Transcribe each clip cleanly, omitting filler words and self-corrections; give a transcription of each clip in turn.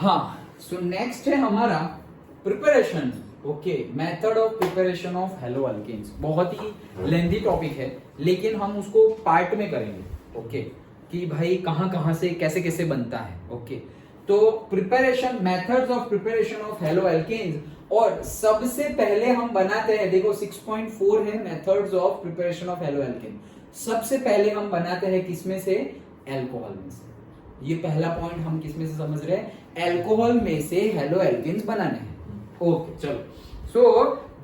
हाँ, सो नेक्स्ट है हमारा preparation. Okay, method of preparation of halo alkanes. बहुत ही लेंथी टॉपिक है, लेकिन हम उसको पार्ट में करेंगे। ओके, कि भाई कहाँ कहाँ से कैसे कैसे बनता है। ओके, तो preparation, methods of preparation of halo alkanes. और सबसे पहले हम बनाते हैं, देखो 6.4 है methods of preparation of halo alkane. सबसे पहले हम बनाते हैं किसमें से? एल्कोहल में से। ये पहला पॉइंट हम किसमें से समझ रहे हैं? एल्कोहल में से हेलो एल्केन्स बनाने हैं। ओके, चलो। सो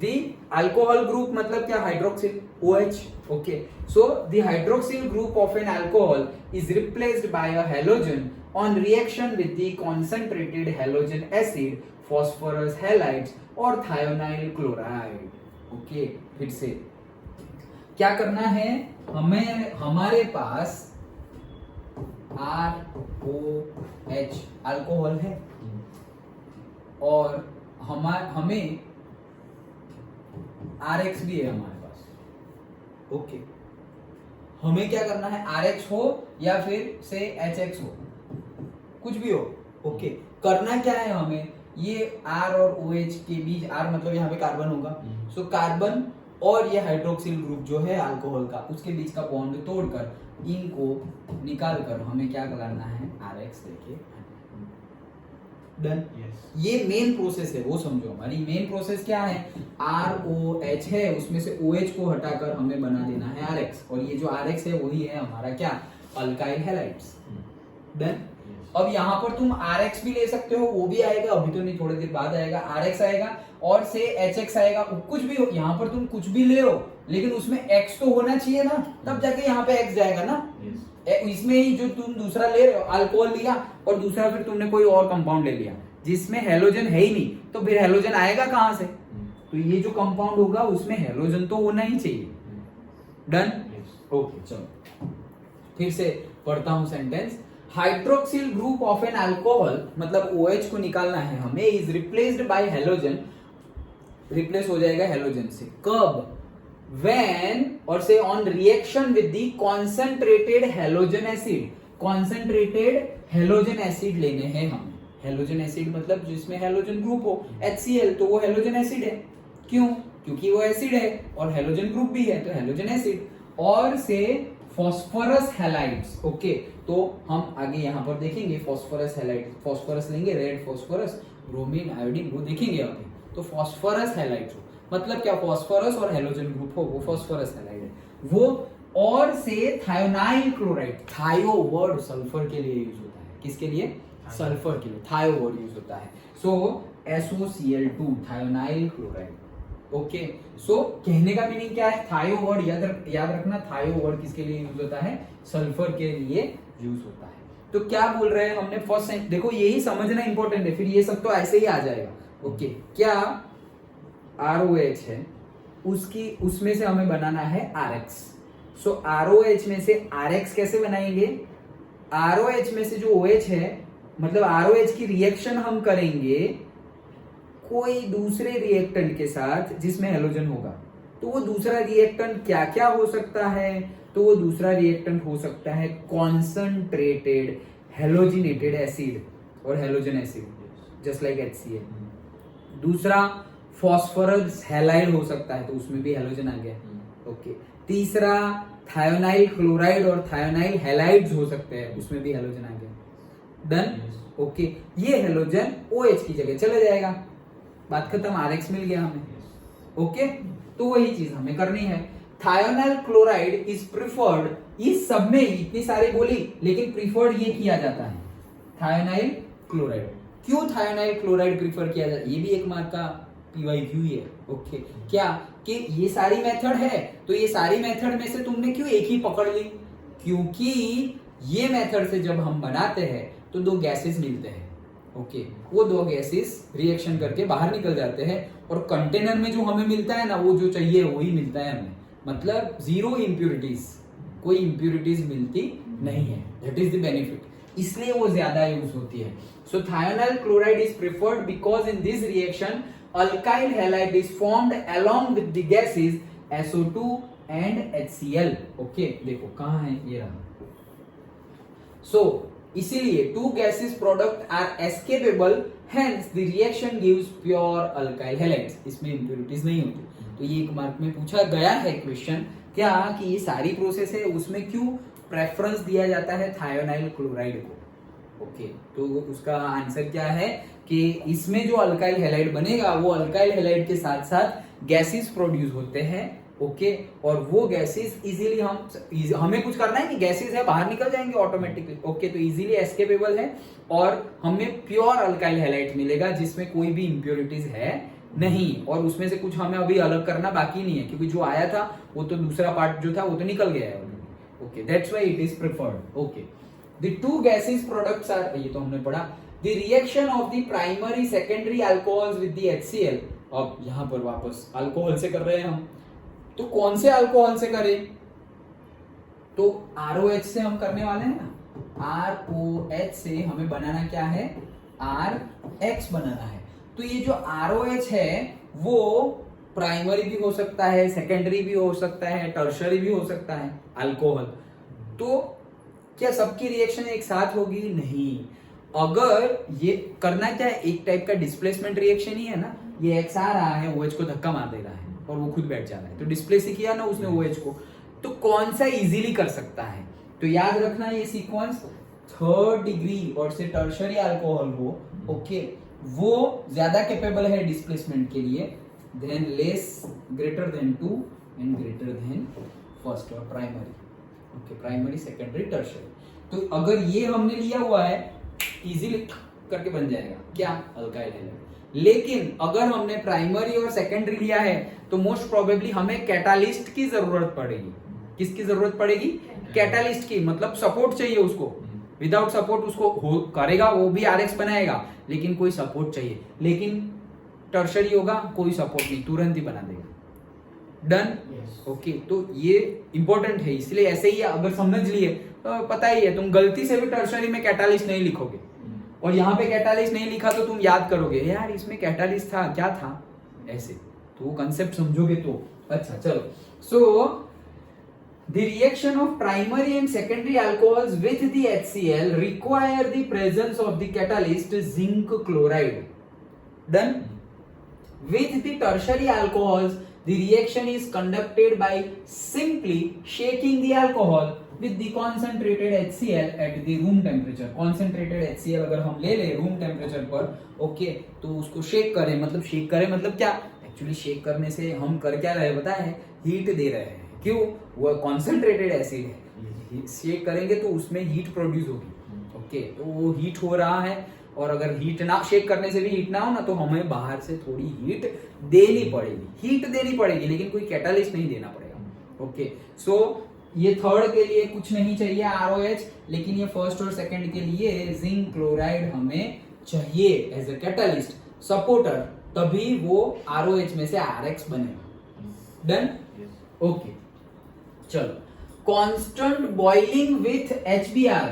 द अल्कोहल ग्रुप मतलब क्या? Hydroxyl, OH। Okay, so the hydroxyl group of an alcohol is replaced by a halogen on reaction with the concentrated halogen acid, phosphorus halides और thionyl chloride. Okay, फिर से क्या करना है हमें? हमारे पास ROH अल्कोहल है और हमें RX भी है हमारे पास। ओके, हमें क्या करना है? RH हो या फिर से HX हो, कुछ भी हो। ओके, करना क्या है हमें? ये R और OH के बीच, R मतलब यहाँ पे कार्बन होगा, सो कार्बन और ये हाइड्रोक्सिल ग्रुप जो है अल्कोहल का, उसके बीच का बॉन्ड तोड़कर इनको निकाल कर हमें क्या करना है? RX लेके डन। ये मेन प्रोसेस है, वो समझो। हमारी मेन प्रोसेस क्या है? ROH है, उसमें से OH को हटाकर हमें बना देना है RX, और ये जो RX है वही है हमारा क्या? Alkyl halides. डन। अब यहाँ पर तुम RX भी ले सकते हो, वो भी आएगा, अभी तो नहीं, थोड़ी देर बाद आएगा। RX आएगा और से HX आएगा, कुछ भी हो। यहाँ पर तुम कुछ भी ले लो, लेकिन उसमें X तो होना चाहिए ना, तब जाके यहाँ पे X जाएगा ना। इसमें ही जो तुम दूसरा ले रहे हो, अल्कोहल लिया और दूसरा फिर तुमने कोई और कंपाउंड ले लिया जिसमें हेलोजन है ही नहीं, तो फिर हेलोजन आएगा कहां से? तो ये जो कंपाउंड होगा उसमें हेलोजन तो होना ही चाहिए। डन। ओके, चलो फिर से पढ़ता हूं sentence. Hydroxyl group of an alcohol मतलब OH को निकालना है हमें, is replaced by halogen, replace हो जाएगा हेलोजन से। कब? when और से on reaction with the concentrated halogen acid। concentrated halogen acid लेने हैं हमें। halogen acid मतलब जिसमें halogen ग्रुप हो, HCl, तो वो halogen acid है। क्यों? क्योंकि वो एसिड है और halogen ग्रुप भी है, तो halogen acid। और से फॉस्फोरस हैलाइड्स। ओके, तो हम आगे यहाँ पर देखेंगे फॉस्फोरस हैलाइड, फॉस्फोरस लेंगे, रेड फॉस्फोरस, ब्रोमीन, आयोडीन, वो देखेंगे अभी। तो फॉस्फोरस हैलाइड्स मतलब क्या? फॉस्फोरस और हेलोजन ग्रुप हो, वो फॉस्फोरस हैलाइड है वो। और से थायोनाइल क्लोराइड, थायो वर्ड सल्फर के लिए यूज होता है। किसके लिए? सल्फर के लिए थायो वर्ड यूज होता है। सो SOCl2 थायोनाइल क्लोराइड। ओके, सो कहने का मीनिंग क्या है? थायो वर्ड याद रखना, थायो वर्ड किसके लिए यूज होता है? सल्फर के लिए यूज होता है। तो क्या बोल रहे हैं हमने? फर्स्ट देखो, यही समझना इंपॉर्टेंट है, फिर ये सब तो ऐसे ही आ जाएगा। ओके, क्या ROH है, उसमें से हमें बनाना है RX। सो ROH में से RX कैसे बनाएंगे? ROH में से जो OH है, मतलब ROH की रिएक्शन हम करेंगे कोई दूसरे रिएक्टेंट के साथ जिसमें हेलोजन होगा। तो वो दूसरा रिएक्टेंट क्या क्या हो सकता है? तो वो दूसरा रिएक्टेंट हो सकता है कॉन्सेंट्रेटेड हेलोजिनेटेड एसिड और halogen acid, just like HCl। दूसरा फॉस्फोरस हैलाइड हो सकता है, तो उसमें भी हेलोजन आ गया। ओके, तीसरा थायोनाइल क्लोराइड और थायोनाइल हैलाइड्स हो सकते हैं, उसमें भी हेलोजन आ गया। डन। ओके, ये हेलोजन OH की जगह चले जाएगा, बात खत्म, RX मिल गया हमें। ओके, तो वही चीज हमें करनी है। थायोनाइल क्लोराइड इज प्रिफर्ड, इस सब में इतनी सारी बोली, लेकिन प्रिफर्ड ये किया जाता है थायोनाइल क्लोराइड। क्यों थायोनाइल क्लोराइड प्रिफर किया जाता है? ये भी एक मार्क का PYQ है। ओके, क्या कि ये सारी मेथड है, तो ये सारी मेथड में से तुमने क्यों एक ही पकड़ ली? क्योंकि ये मेथड से जब हम बनाते हैं तो दो गैसेस मिलते हैं। ओके, वो दो गैसेस रिएक्शन करके बाहर निकल जाते हैं, और कंटेनर में जो हमें मिलता है ना, वो जो चाहिए वही मिलता है हमें, मतलब 0 इम्प्यूरिटीज, कोई इम्प्यूरिटीज मिलती नहीं है। दैट इज द बेनिफिट, इसलिए वो ज्यादा यूज होती है। So thionyl chloride is preferred because in this reaction alkyl halide is formed along with the gases SO2 and HCl। Okay, देखो कहां है, ये रहा। सो इसीलिए two gases product are escapable, hence the reaction gives pure alkyl halides. इसमें impurities नहीं होती। तो ये एक मार्क में पूछा गया है क्वेश्चन क्या कि ये सारी प्रोसेस है उसमें क्यों प्रेफरेंस दिया जाता है थायोनाइल क्लोराइड को। ओके, तो उसका आंसर क्या है कि इसमें जो अल्काइल हैलाइड बनेगा वो अल्काइल हैलाइड के साथ साथ गैसेस प्रोड्यूस होते हैं। ओके, और वो गैसेस इजीली हमें कुछ करना है कि गैसेस है बाहर निकल जाएंगे ऑटोमेटिकली। ओके, तो इजीली एस्केपेबल है और हमें प्योर अल्काइल हैलाइड मिलेगा जिसमें कोई भी इंप्योरिटीज है नहीं, और उसमें से कुछ हमें अभी अलग करना बाकी नहीं है क्योंकि जो आया था वो तो दूसरा पार्ट जो था वो तो निकल गया है already. Okay, that's why it is preferred. Okay, the two gases products are, ये तो हमने पढ़ा, the reaction of the primary secondary alcohols with the HCl। अब यहां पर वापस अल्कोहल से कर रहे हैं हम, तो कौन से अल्कोहल से करें? तो ROH से हम करने वाले हैं ना। ROH से हमें बनाना क्या है? RX बनाना है। तो ये जो ROH है वो प्राइमरी भी हो सकता है, सेकेंडरी भी हो सकता है, टर्शरी भी हो सकता है अल्कोहल। तो क्या सबकी रिएक्शन एक साथ होगी? नहीं। अगर ये करना क्या है, एक टाइप का डिस्प्लेसमेंट रिएक्शन ही है ना। ये X आ रहा है, OH को धक्का मार दे रहा है और वो खुद बैठ जा रहा है, तो डिस्प्लेस ही किया ना उसने OH को। तो कौन सा इजीली कर सकता है? तो याद रखना ये सीक्वेंस, थर्ड डिग्री और से टर्शरी अल्कोहल हो, ओके, वो ज्यादा कैपेबल है डिस्प्लेसमेंट के लिए, then less greater than 2 and greater than first और primary. Okay, primary secondary tertiary. तो अगर ये हमने लिया हुआ है इजीली करके बन जाएगा क्या? Alkyl halide. लेकिन अगर हमने प्राइमरी और सेकेंडरी लिया है तो मोस्ट प्रोबेबली हमें कैटालिस्ट की जरूरत पड़ेगी। किसकी जरूरत पड़ेगी? कैटालिस्ट की, मतलब सपोर्ट चाहिए उसको। विदाउट सपोर्ट उसको करेगा, वो भी RX बनाएगा, लेकिन कोई सपोर्ट चाहिए। लेकिन टर्शरी होगा, कोई सपोर्ट नहीं, तुरंत ही बना देगा। डन? ओके, तो ये इंपॉर्टेंट है, इसलिए ऐसे ही अगर समझ लिए तो पता ही है, तुम गलती से भी टर्शरी में कैटालिस्ट नहीं लिखोगे और यहाँ पे कैटालिस्ट नहीं लिखा तो तुम याद करोगे यार इसमें कैटालिस्ट था, क्या था, ऐसे तो वो कंसेप्ट समझोगे तो अच्छा। चलो, सो the reaction of primary and secondary alcohols with the HCl require the presence of the catalyst zinc chloride. Done? With the tertiary alcohols, the reaction is conducted by simply shaking the alcohol with the concentrated HCl at the room temperature. Concentrated HCl अगर हम ले ले room temperature पर, okay, तो उसको shake करें, मतलब shake करें मतलब क्या? एक्चुअली शेक करने से हम कर क्या रहे पता है? हीट दे रहे हैं। क्यों? वो कॉन्सेंट्रेटेड एसिड है, शेक करेंगे तो उसमें हीट प्रोड्यूस होगी। ओके, तो वो हीट हो रहा है, और अगर हीट ना, शेक करने से भी हीट ना हो ना, तो हमें बाहर से थोड़ी हीट देनी पड़ेगी, लेकिन कोई कैटालिस्ट नहीं देना पड़ेगा। ओके, सो ये थर्ड के लिए कुछ नहीं चाहिए ROH, लेकिन ये फर्स्ट और सेकंड के लिए जिंक क्लोराइड हमें चाहिए एज अ कैटालिस्ट सपोर्टर, तभी वो ROH में से RX बनेगा। डन? ओके, चलो, constant boiling with HBr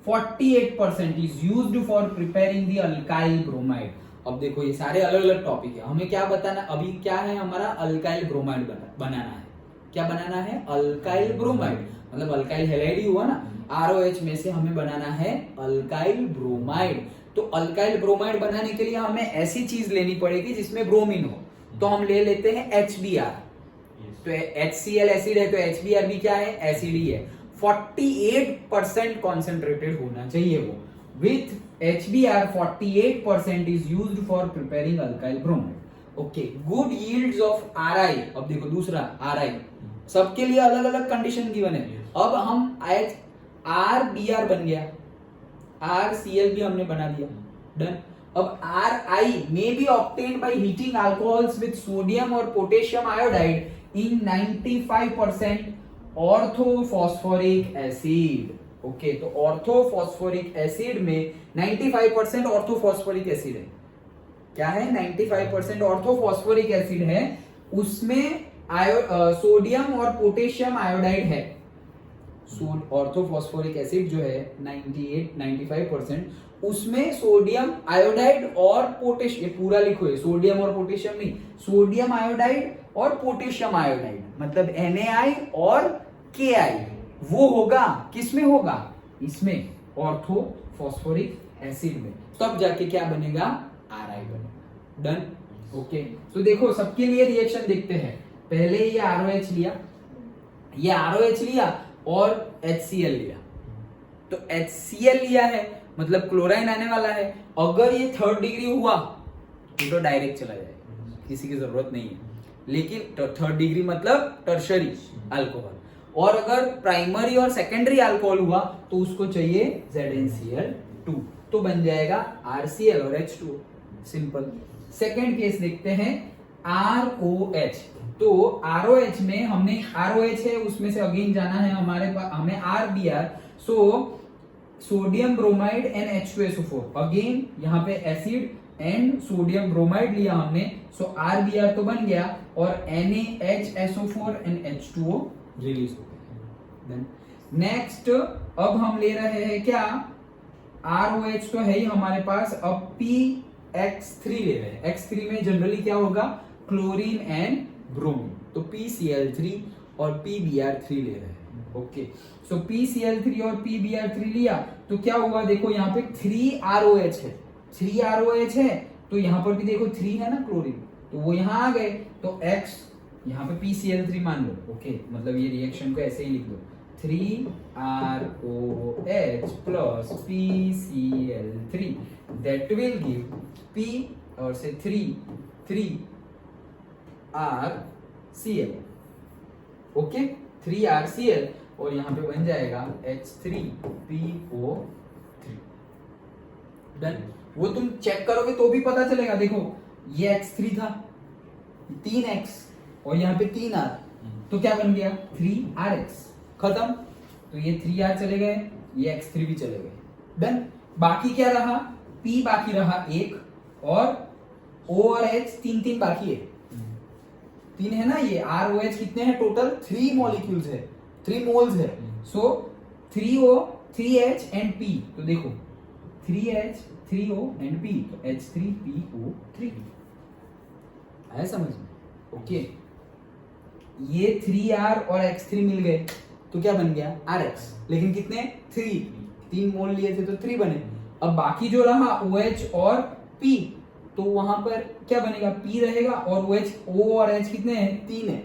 48% is used for preparing the alkyl bromide. अब देखो ये सारे अलग अलग टॉपिक है, हमें क्या बताना अभी? क्या है हमारा? अल्काइल ब्रोमाइड बनाना है। क्या बनाना है? अल्काइल ब्रोमाइड, मतलब अल्काइल हैलाइड ही हुआ ना। ROH में से हमें बनाना है अल्काइल ब्रोमाइड। तो अल्काइल ब्रोमाइड बनाने के लिए हमें ऐसी चीज लेनी पड़ेगी जिसमें ब्रोमीन हो, तो हम ले लेते हैं HBr। तो HCl एसिड है तो HBr भी क्या है? एसिड ही है। 48% कॉन्सेंट्रेटेड होना चाहिए वो। With HBr 48% is used for preparing alkyl bromide. Okay, good yields of RI। अब देखो दूसरा RI, सबके लिए अलग अलग कंडीशन गिवन है। अब हम RBr बन गया, RCl भी हमने बना दिया। डन? अब RI may be obtained by heating alcohols with sodium or potassium iodide in 95% orthophosphoric acid. Okay, तो ऑर्थोफॉस्फोरिक एसिड में 95% ऑर्थोफॉस्फोरिक एसिड है। क्या है? 95% ऑर्थोफॉस्फोरिक एसिड है, उसमें सोडियम और पोटेशियम आयोडाइड है। ऑर्थोफॉस्फोरिक एसिड जो है 95%, उसमें सोडियम आयोडाइड और पोटेशियम, ये पूरा लिखो है, सोडियम और पोटेशियम नहीं, सोडियम आयोडाइड और पोटेशियम आयोडाइड, मतलब NaI और KI, वो होगा किसमें होगा? इसमें। ऑर्थो फॉस्फोरिक एसिड में, तब जाके क्या बनेगा, Ri बनेगा। Done, okay. तो देखो सबके लिए रिएक्शन देखते हैं। पहले ये ROH लिया, ये ROH लिया और HCl लिया। तो HCl लिया है मतलब क्लोराइन आने वाला है। अगर ये 3rd डिग्री हुआ तो डायरेक्ट चला जाएगा, किसी की जरूरत नहीं है। लेकिन 3rd डिग्री मतलब टर्शरी अल्कोहल, और अगर प्राइमरी और सेकेंडरी अल्कोहल हुआ तो उसको चाहिए ZnCl2, तो बन जाएगा RCl और H2। सिंपल। सेकेंड केस देखते हैं, ROH। तो ROH में हमने ROH है, उसमें से अगेन जाना है हमारे पास, हमें RBr, so sodium bromide and H2SO4। Again यहाँ पे एसिड एंड सोडियम ब्रोमाइड लिया हमने, सो RBr तो बन गया और NaHSO4 एंड H2O रिलीज हो गया। नेक्स्ट अब हम ले रहे हैं क्या, ROH तो है ही हमारे पास, अब PX3 ले रहे हैं। X3 में जनरली क्या होगा, क्लोरीन एंड ब्रोमीन, तो PCl3 और PBr3 ले रहे हैं। ओके, सो PCl3 और PBr3 लिया तो क्या हुआ, देखो यहाँ पे 3 ROH है, 3 ROH है, तो यहाँ पर भी देखो 3 है ना क्लोरीन, तो वो यहाँ आ गए, तो X यहाँ पे PCl3 मान लो। ओके, मतलब ये रिएक्शन को ऐसे ही लिख दो, 3 ROH plus PCl3 that will give P और से 3 RCl। ओके, 3 RCl और यहाँ पे बन जाएगा H3PO3। डन। वो तुम चेक करोगे तो भी पता चलेगा, देखो ये X3 था, 3X और यहाँ पे 3R, तो क्या बन गया 3RX। खत्म। तो ये 3R चले गए, ये X3 भी चले गए। डन। बाकी क्या रहा, P बाकी रहा 1 और O और H 3 बाकी है, 3 है ना। ये ROH कितने हैं टोटल, 3 मॉलिक्यूल्स है, 3 मोल्स है। सो 3O 3H एंड P, तो देखो 3H 3O एंड P, तो H3PO3 आया समझ में। ओके, ये 3R और X3 मिल गए तो क्या बन गया RX, लेकिन कितने 3 मोल लिए थे तो 3 बने। अब बाकी जो रहा OH और P, तो वहां पर क्या बनेगा, P रहेगा और OH, O और H कितने हैं 3 है,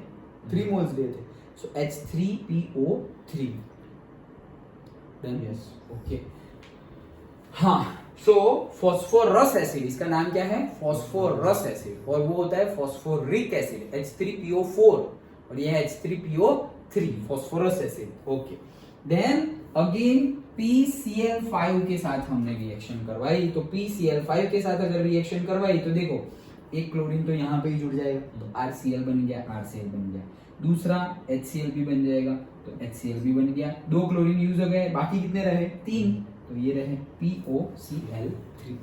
3 मोल्स लिए थे, सो H3PO3। डन। Yes, okay. हाँ, सो फॉस्फोरस एसिड, इसका नाम क्या है, फॉस्फोरस एसिड, और वो होता है फॉस्फोरिक एसिड H3PO4 और ये है H3PO3, phosphorous acid. Okay, then again PCl5 के साथ हमने रिएक्शन करवाई, तो PCl5 के साथ अगर रिएक्शन करवाई तो देखो एक क्लोरीन तो यहाँ पे ही जुड़ जाएगा, तो RCl बन गया, RCl बन गया, दूसरा HCl भी बन जाएगा, तो HCl भी बन गया, 2 क्लोरीन यूज हो गए, बाकी कितने रहे 3, तो ये रहे POCl3।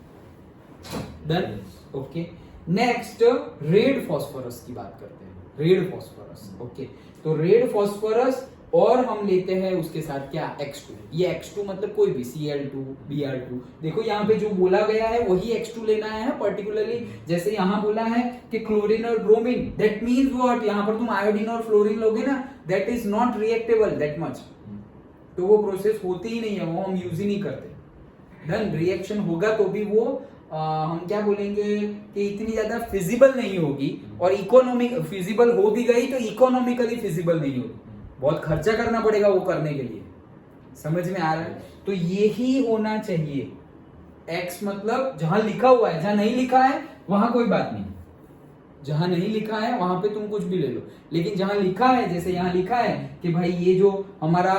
Done. Okay, next red phosphorus की बात करते हैं, रेड फास्फोरस। ओके, तो रेड फास्फोरस और हम लेते हैं उसके साथ क्या, X2। ये X2 मतलब कोई भी Cl2 Br2, देखो यहाँ पे जो बोला गया है वही X2 लेना है पर्टिकुलरली। जैसे यहाँ बोला है कि क्लोरीन और ब्रोमीन, दैट मींस व्हाट, यहाँ पर तुम आयोडीन और फ्लोरीन लोगे ना, that is not reactable that much, तो वो प्रोसेस होती ही नहीं है, वो हम यूज ही नहीं करते। डन। रिएक्शन होगा तो भी वो हम क्या बोलेंगे कि इतनी ज्यादा फिजिबल नहीं होगी, और इकोनॉमिक फिजिबल हो भी गई तो इकोनॉमिकली फिजिबल नहीं होगी, बहुत खर्चा करना पड़ेगा वो करने के लिए। समझ में आ रहा है, तो ये ही होना चाहिए। X मतलब जहां लिखा हुआ है, जहां नहीं लिखा है वहां कोई बात नहीं, जहां नहीं लिखा है वहां पे तुम कुछ भी ले लो, लेकिन जहां लिखा है, जैसे यहां लिखा है कि भाई ये जो हमारा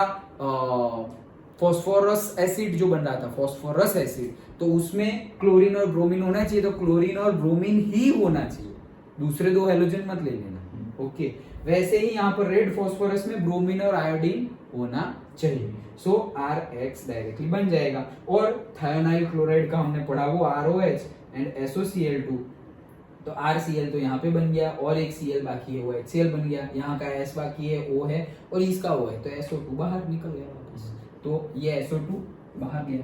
फॉस्फोरस एसिड जो बन रहा था, फॉस्फोरस एसिड, तो उसमें क्लोरीन और ब्रोमीन होना चाहिए, तो क्लोरीन और ब्रोमीन ही होना चाहिए, दूसरे 2 हेलोजन मत ले लेना। ओके, वैसे ही यहाँ पर रेड फास्फोरस में ब्रोमीन और आयोडीन होना चाहिए, सो RX डायरेक्टली बन जाएगा। और थायोनाइल क्लोराइड का हमने पढ़ा, वो ROH एंड SOCl2, तो RCl तो यहाँ पे बन गया, और एक Cl बाकी है वो HCl बन गया, यहाँ का S बाकी है, O है और इसका O है, तो SO2 बाहर निकल गया वापस, तो ये SO2 बाहर गया,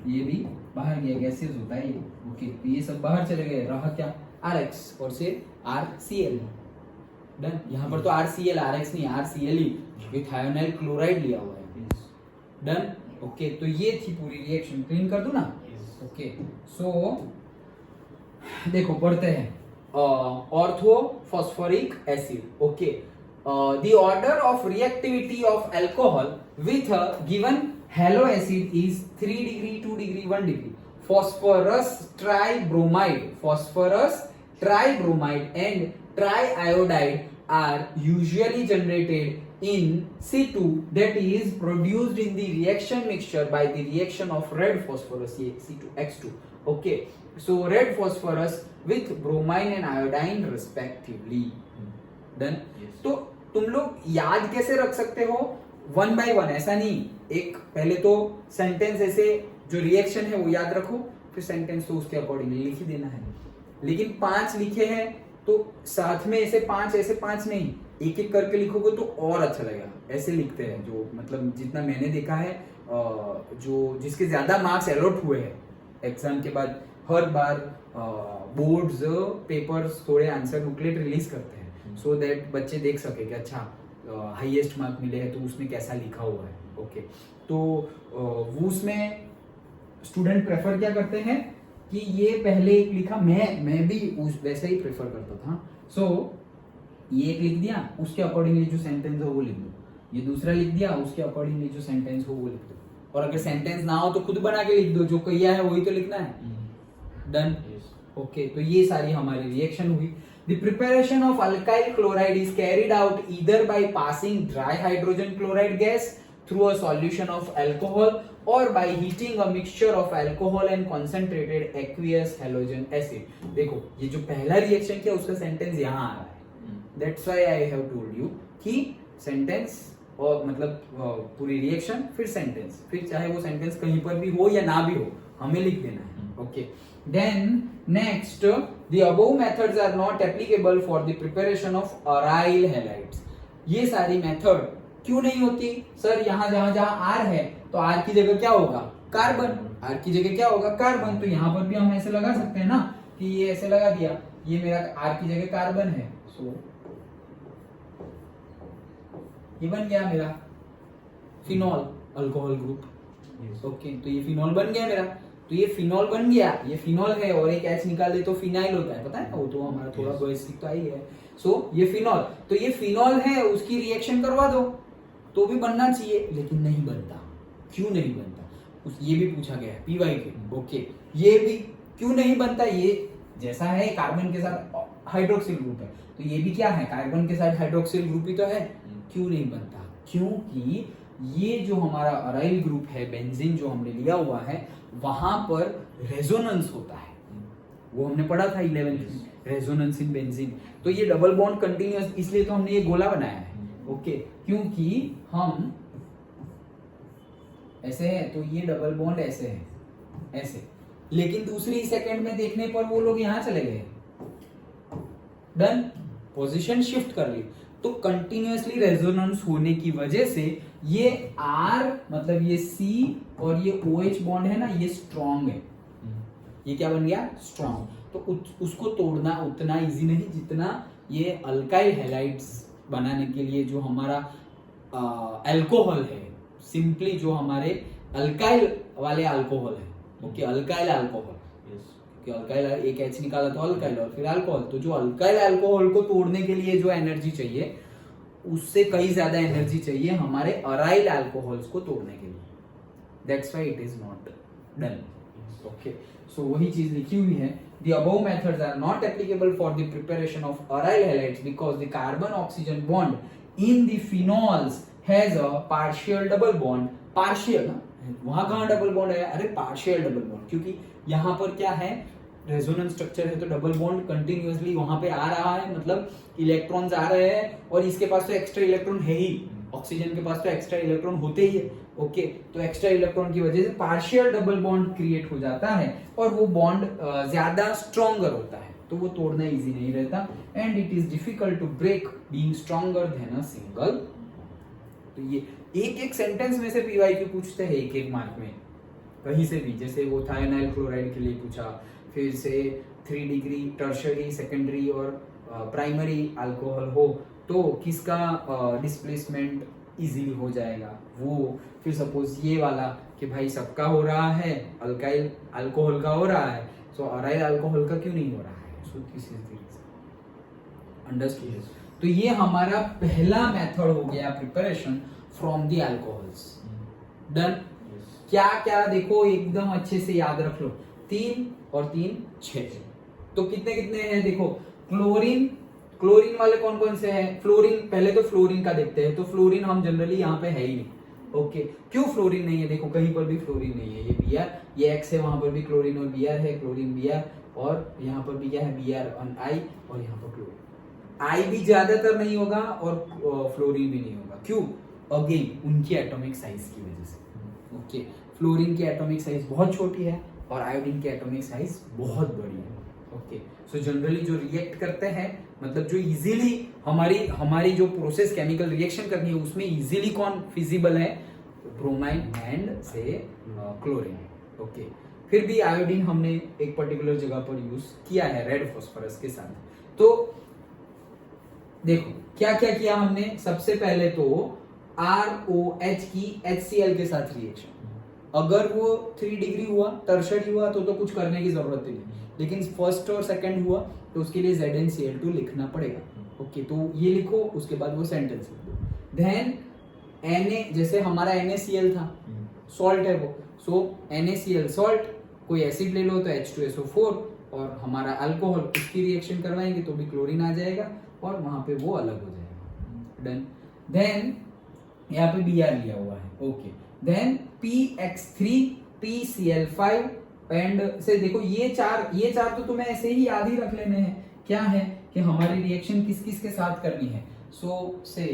ये भी बाहर गया, गैसेस होता है ये। ओके, तो ये सब बाहर चले गए, रहा क्या RX और से RCl। डन। यहाँ पर तो RCl RX नहीं, RCl ही, क्योंकि थायोनाइल क्लोराइड लिया हुआ है। डन। ओके तो ये थी पूरी रिएक्शन, क्लीन कर दूं ना? ओके सो देखो पढ़ते हैं ortho phosphoric acid. Okay the order of reactivity of alcohol with a given hello acid is 3 degree 2 degree 1 degree. phosphorus tribromide and triiodide are usually generated in C2 that is produced in the reaction mixture by the reaction of red phosphorus C2H2। okay so red phosphorus with bromine and iodine respectively। done yes. तो तुम लोग याद कैसे रख सकते हो 1 by 1? ऐसा नहीं, एक पहले तो सेंटेंस ऐसे जो रिएक्शन है वो याद रखो, फिर सेंटेंस तो उसके अकॉर्डिंगली लिख ही देना है। लेकिन 5 लिखे हैं तो साथ में ऐसे 5 नहीं, एक एक करके लिखोगे तो और अच्छा लगेगा। ऐसे लिखते हैं जो मतलब जितना मैंने देखा है जो जिसके ज्यादा मार्क्स अलॉट हुए हैं एग्जाम के बाद, हर बार बोर्ड्स पेपर्स थोड़े आंसर बुकलेट रिलीज करते हैं सो दैट बच्चे देख सके कि अच्छा हाईएस्ट मार्क मिले हैं तो उसमें कैसा लिखा हुआ है। ओके तो वो उसमें स्टूडेंट प्रेफर क्या करते हैं कि ये पहले एक लिखा, मैं भी उस वैसे ही प्रेफर करता था। सो ये एक लिख दिया, उसके अकॉर्डिंगली जो सेंटेंस हो वो लिख दो, ये दूसरा लिख दिया, उसके अकॉर्डिंगली जो सेंटेंस हो वो लिख दो, और अगर सेंटेंस ना हो तो खुद बना के लिख दो, जो किया है वही तो लिखना है। डन ओके तो ये सारी हमारी रिएक्शन हुई। The preparation of alkyl chloride is carried out either by passing dry hydrogen chloride gas through a solution of alcohol or by heating a mixture of alcohol and concentrated aqueous halogen acid। देखो ये जो पहला reaction किया उसका sentence यहाँ आ रहा है, that's why I have told you कि सेंटेंस और मतलब पूरी रिएक्शन फिर सेंटेंस, फिर चाहे वो सेंटेंस कहीं पर भी हो या ना भी हो हमें लिख देना है। Okay then next the above methods are not applicable for the preparation of aryl halides। ये सारी मेथड क्यों नहीं होती सर? यहाँ जहां R है तो R की जगह क्या होगा? कार्बन। R की जगह क्या होगा? कार्बन। तो यहाँ पर भी हम ऐसे लगा सकते हैं ना कि ये ऐसे लगा दिया, ये मेरा R की जगह कार्बन है, सो ये बन गया मेरा फिनॉल अल्कोहल ग्रुप। ओके तो ये फिनॉल बन गया मेरा, तो ये फिनॉल बन गया, ये फिनॉल है और एक एच निकाल दे तो फिनाइल होता है, पता है ना? वो तो हमारा थोड़ा बेसिक तो आई है। सो ये फिनॉल, तो ये फिनॉल है, उसकी रिएक्शन करवा दो तो भी बनना चाहिए, लेकिन नहीं बनता। क्यों नहीं बनता? ये भी पूछा गया है पीवाई के। ओके ये भी क्यों नहीं बनता? ये जैसा है कार्बन के साथ हाइड्रोक्सिल ग्रुप है, तो ये भी क्या है? कार्बन के साथ हाइड्रोक्सिल ग्रुप ही तो है। क्यों नहीं बनता? क्योंकि ये जो हमारा अराइल ग्रुप है, बेंजीन जो हमने लिया हुआ है, वहां पर रेजोनेंस होता है, वो हमने पढ़ा था 11th में, रेजोनेंस इन बेंजीन। तो ये डबल बॉन्ड कंटिन्यूअस, इसलिए तो हमने ये गोला बनाया है। ओके क्योंकि हम ऐसे है तो ये डबल बॉन्ड ऐसे है, ऐसे, लेकिन दूसरी सेकंड में देखने पर वो लोग यहां चले गए। डन, पोजीशन शिफ्ट कर ली, तो कंटिन्यूअसली रेजोनेंस होने की वजह से ये R मतलब ये C और ये OH बॉन्ड है ना, ये स्ट्रॉन्ग है। ये क्या बन गया? स्ट्रॉन्ग। तो उसको तोड़ना उतना इजी नहीं जितना ये अल्काइल हैलाइड्स बनाने के लिए जो हमारा अल्कोहल है, सिंपली जो हमारे अल्काइल वाले अल्कोहल है। ओके अल्काइल अल्कोहल, अल्काइल एक एच निकाला तो अल्काइल और फिर अल्कोहल, तो जो अल्काइल अल्कोहल को तोड़ने के लिए जो एनर्जी चाहिए उससे कई ज्यादा एनर्जी चाहिए हमारे अराइल अल्कोहल्स को तोड़ने के लिए। That's why it is not done. Okay so वही चीज लिखी हुई है, the above methods are not applicable for the preparation of aryl halides because the carbon oxygen bond in the phenols has a partial double bond। partial ना, वहां कहां double bond है? अरे पार्शियल डबल बॉन्ड, क्योंकि यहाँ पर क्या है? रेजोनेंस स्ट्रक्चर है, तो डबल बॉन्ड कंटिन्यूअसली वहां पे आ रहा है, मतलब इलेक्ट्रॉन्स आ रहे हैं और इसके पास तो एक्स्ट्रा इलेक्ट्रॉन है ही, ऑक्सीजन के पास तो एक्स्ट्रा इलेक्ट्रॉन होते ही है। ओके तो एक्स्ट्रा इलेक्ट्रॉन की वजह से पार्शियल डबल बॉन्ड क्रिएट हो जाता है और वो बॉन्ड ज्यादा स्ट्रॉन्गर होता है, तो वो तोड़ना इजी नहीं रहता, and it is difficult to break being stronger than a single. तो ये एक एक सेंटेंस में से पीवाईक्यू पूछते हैं एक एक मार्क में कहीं से भी, जैसे वो थायोनाइल क्लोराइड के लिए पूछा, फिर से 3 डिग्री टर्शरी, सेकेंडरी और प्राइमरी अल्कोहल हो तो किसका डिस्प्लेसमेंट इजीली हो जाएगा वो। फिर सपोज ये वाला कि भाई सबका हो रहा है, अल्काइल अल्कोहल का हो रहा है, सो अराइल अल्कोहल का क्यों नहीं हो रहा है? So this is the reason. Understood? तो ये हमारा पहला मेथड हो गया preparation from the alcohols. Done? क्या क्या देखो एकदम अच्छे से याद रख लो, 3 और 3 6। तो कितने कितने हैं देखो, क्लोरीन, क्लोरीन वाले कौन कौन से हैं? फ्लोरीन, पहले तो फ्लोरीन का देखते हैं। तो फ्लोरीन हम जनरली यहाँ पे है ही नहीं। ओके, क्यों फ्लोरीन नहीं है? देखो कहीं पर भी फ्लोरीन नहीं है। ये Br, ये X है, वहां पर भी क्लोरीन और Br है, क्लोरीन Br, और यहाँ पर भी क्या है? Br और I, और यहाँ पर क्लोरीन। I भी ज्यादातर नहीं होगा और फ्लोरीन भी नहीं होगा। क्यों? अगेन उनकी एटॉमिक साइज की वजह से। ओके, फ्लोरीन की एटॉमिक साइज बहुत छोटी है और आयोडीन की एटॉमिक साइज बहुत बड़ी है। ओके, सो जनरली जो रिएक्ट करते हैं, मतलब जो इजीली हमारी जो प्रोसेस केमिकल रिएक्शन करनी है उसमें इजीली कौन फिजिबल है? ब्रोमाइन एंड से क्लोरीन। ओके, फिर भी आयोडीन हमने एक पर्टिकुलर जगह पर यूज किया है रेड फॉस्फोरस के साथ। तो देखो क्या क्या किया हमने। सबसे पहले तो ROH की HCl के साथ रिएक्शन, अगर वो 3 डिग्री हुआ, टर्शरी हुआ तो कुछ करने की जरूरत नहीं, लेकिन फर्स्ट और सेकंड हुआ तो उसके लिए ZnCl2 लिखना पड़ेगा। ओके, तो ये लिखो, उसके बाद वो सेंटेंस लिख दो। देन Na, जैसे हमारा NaCl था, सॉल्ट है वो, सो NaCl सॉल्ट, कोई एसिड ले लो तो H2SO4, और हमारा अल्कोहल, उसकी रिएक्शन करवाएंगे तो भी क्लोरीन आ जाएगा और वहां पे वो अलग हो जाएगा। डन? देन यहाँ पे Br लिया हुआ है। Okay, then PX3 PCl5 and से देखो ये चार तो तुम्हें ऐसे ही याद ही रख लेने हैं। क्या है कि हमारी रिएक्शन किस किस के साथ करनी है? सो से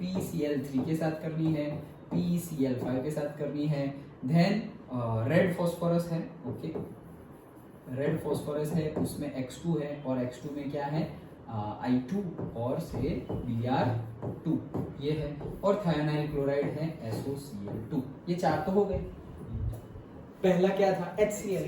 PCl3 के साथ करनी है, PCl5 के साथ करनी है। देन रेड फॉस्फोरस है। ओके, रेड फॉस्फोरस है, उसमें X2 है और X2 में क्या है? I2 और से Br2 ये है, और थायोनाइल क्लोराइड है SOCl2। ये 4 तो हो गए। पहला क्या था? HCl,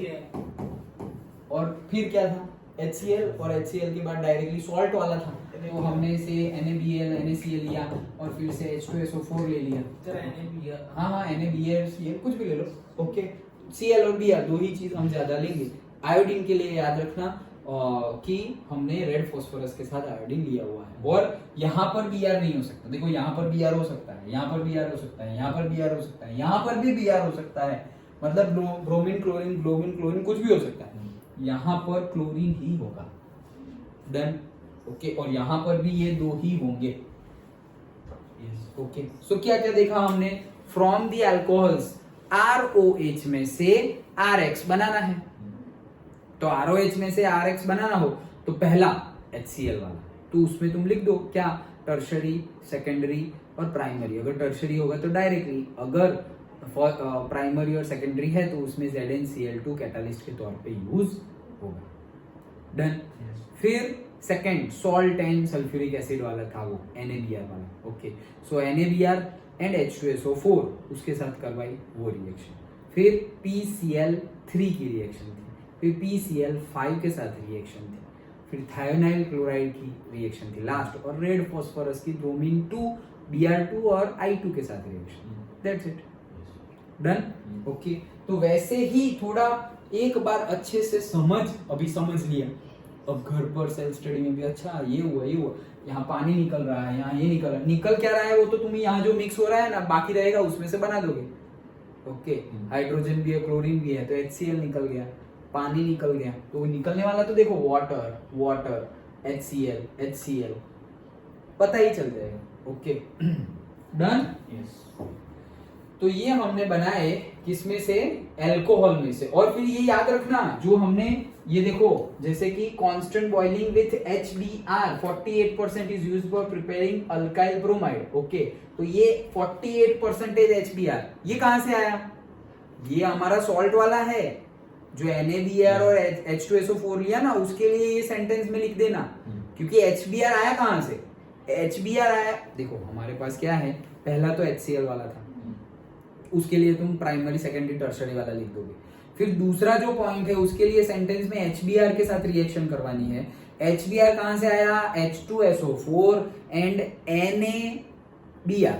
और फिर क्या था? HCl, और HCl के बाद डायरेक्टली सॉल्ट वाला था, तो हमने से NaBl NaCl लिया और फिर से H2SO4 ले लिया। हाँ, NaBlCl कुछ भी ले लो। ओके, Cl और Br दो ही चीज हम ज्यादा लेंगे। आयोडीन के लिए याद रखना कि हमने रेड फॉस्फोरस के साथ आयोडीन लिया हुआ है, और यहाँ पर Br नहीं हो सकता। देखो यहाँ पर Br हो सकता है, यहाँ पर Br हो सकता है, यहाँ पर Br हो सकता है, यहाँ पर भी Br हो सकता है, मतलब ब्रोमीन क्लोरीन, ब्रोमीन क्लोरीन कुछ भी हो सकता है। यहाँ पर क्लोरीन ही होगा। डन? ओके, और यहाँ पर भी ये 2 ही होंगे। ओके, सो क्या क्या देखा हमने? फ्रॉम द अल्कोहल्स ROH में से RX बनाना है, तो ROH में से RX बनाना हो तो पहला HCl वाला, तो उसमें तुम लिख दो क्या? टर्शरी, सेकेंडरी और प्राइमरी। अगर टर्शरी होगा तो डायरेक्टली, अगर प्राइमरी और सेकेंडरी है तो उसमें ZnCl2 कैटालिस्ट के तौर पे यूज होगा। डन? फिर second salt and sulphuric acid वाला था वो, NaBr वाला। Okay, so NaBr and H2SO4 उसके साथ करवाई वो रिएक्शन। फिर PCl3 की रिएक्शन थी, फिर PCl5 के साथ रिएक्शन थी, फिर थायोनाइल क्लोराइड की रिएक्शन थी लास्ट, और रेड फॉस्फोरस की ब्रोमीन 2 Br2 और I2 के साथ reaction. That's it. Done? Okay, तो वैसे ही थोड़ा एक बार अच्छे से अभी समझ लिया, अब घर पर सेल्फ स्टडी में भी अच्छा ये हुआ, यहाँ पानी निकल रहा है, यहाँ ये निकल क्या रहा है, वो तो तुम यहाँ जो मिक्स हो रहा है ना बाकी रहेगा उसमें से बना दोगे। ओके, हाइड्रोजन भी है, क्लोरीन भी है, तो HCl निकल गया, पानी निकल गया, तो निकलने वाला तो देखो वाटर HCl पता ही चल जाएगा। Okay, done? यस। तो ये हमने बनाए किसमें से? अल्कोहल में से। और फिर ये याद रखना जो हमने ये देखो, जैसे कि constant boiling with HBr 48% is used for preparing alkyl bromide. Okay, तो ये 48% HBr ये कहां से आया? ये हमारा सॉल्ट वाला है, जो NaBr और H2SO4 लिया ना, उसके लिए ये सेंटेंस में लिख देना, क्योंकि HBr आया कहां से? HBr आया, देखो हमारे पास क्या है, पहला तो HCl वाला था, उसके लिए तुम प्राइमरी सेकेंडरी टर्शरी वाला लिख दोगे। फिर दूसरा जो पॉइंट है उसके लिए सेंटेंस में HBr के साथ रिएक्शन करवानी है। HBr कहां से आया? H2SO4 and Na Br,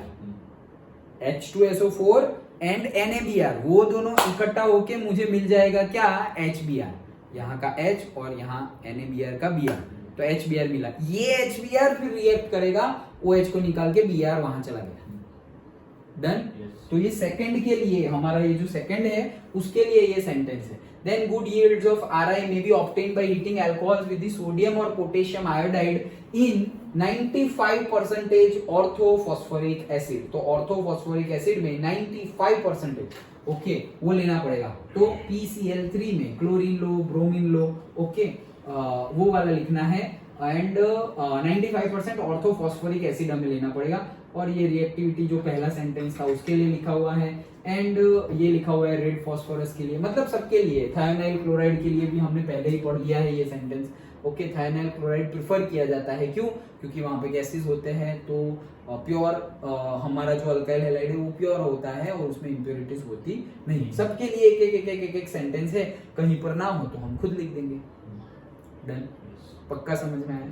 H2SO4 and NaBr, वो दोनों इकट्ठा होके मुझे मिल जाएगा क्या, HBr, यहाँ का H और यहाँ NaBr का Br, तो HBr मिला। ये HBr फिर रिएक्ट करेगा, OH को निकाल के Br वहां चला गया। डन। तो ये सेकंड के लिए, हमारा ये जो सेकंड है उसके लिए ये सेंटेंस है। Then good yields of Ri may be obtained by heating alcohols with the sodium or potassium iodide in 95% orthophosphoric acid। तो orthophosphoric acid में 95%, ओके, वो लेना पड़ेगा। तो PCl3 में क्लोरीन लो, ब्रोमीन लो, ओके, वो वाला लिखना है। एंड 95% ऑर्थोफॉस्फोरिक एसिड हमें लेना पड़ेगा। और ये रिएक्टिविटी जो पहला सेंटेंस था उसके लिए लिखा हुआ है, एंड ये लिखा हुआ है रेड फॉस्फोरस के लिए, मतलब सबके लिए। थायोनाइल क्लोराइड के लिए भी हमने पहले ही पढ़ लिया है ये sentence, okay. Thionyl chloride prefer किया जाता है, क्यों? क्योंकि वहां पे गैसेस होते हैं, तो प्योर हमारा जो अल्काइल हैलाइड है वो प्योर होता है और उसमें इंप्योरिटीज होती नहीं। सबके लिए एक सेंटेंस है, कहीं पर ना हो तो हम खुद लिख देंगे। डन, पक्का समझ में आया?